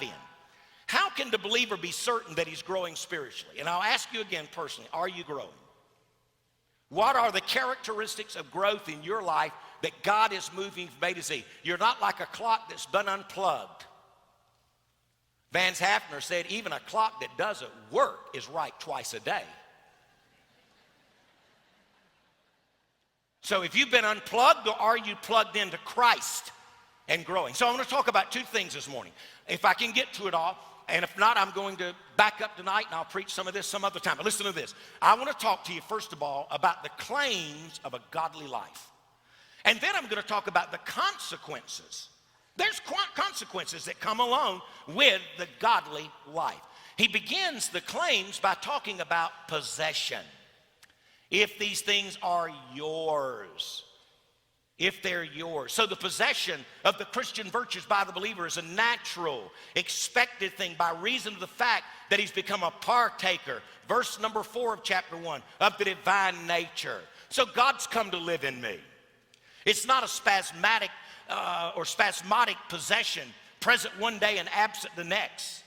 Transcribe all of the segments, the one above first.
in. How can the believer be certain that he's growing spiritually? And I'll ask you again personally, are you growing? What are the characteristics of growth in your life that God is moving from A to Z? You're not like a clock that's been unplugged. Vance Hafner said even a clock that doesn't work is right twice a day. So if you've been unplugged, or are you plugged into Christ and growing? So I'm going to talk about two things this morning. If I can get to it all, and if not, I'm going to back up tonight and I'll preach some of this some other time. But listen to this. I want to talk to you, first of all, about the claims of a godly life. And then I'm going to talk about the consequences. There's consequences that come along with the godly life. He begins the claims by talking about possession. If these things are yours, if they're yours. So the possession of the Christian virtues by the believer is a natural, expected thing by reason of the fact that he's become a partaker, verse number 4 of chapter 1, of the divine nature. So God's come to live in me. It's not a spasmodic possession, present one day and absent the next.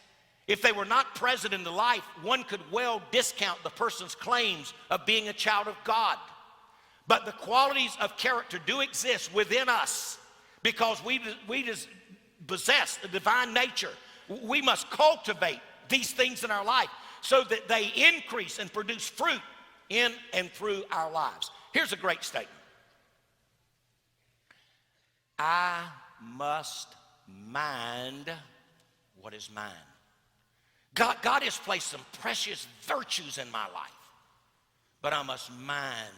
If they were not present in the life, one could well discount the person's claims of being a child of God. But the qualities of character do exist within us because we possess the divine nature. We must cultivate these things in our life so that they increase and produce fruit in and through our lives. Here's a great statement. I must mind what is mine. God has placed some precious virtues in my life, but I must mind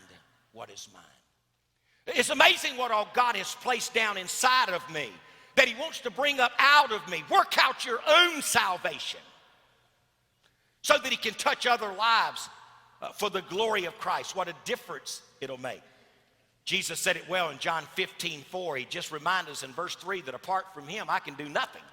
what is mine. It's amazing what all God has placed down inside of me that he wants to bring up out of me. Work out your own salvation so that he can touch other lives for the glory of Christ. What a difference it'll make. Jesus said it well in John 15:4. He just reminded us in verse 3 that apart from him, I can do nothing.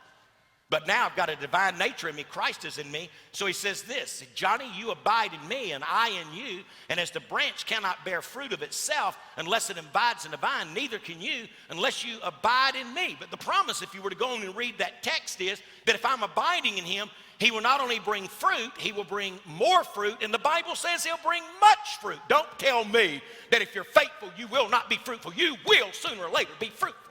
But now I've got a divine nature in me. Christ is in me. So he says this, Johnny, you abide in me and I in you. And as the branch cannot bear fruit of itself unless it abides in the vine, neither can you unless you abide in me. But the promise, if you were to go on and read that text, is that if I'm abiding in him, he will not only bring fruit, he will bring more fruit. And the Bible says he'll bring much fruit. Don't tell me that if you're faithful, you will not be fruitful. You will sooner or later be fruitful.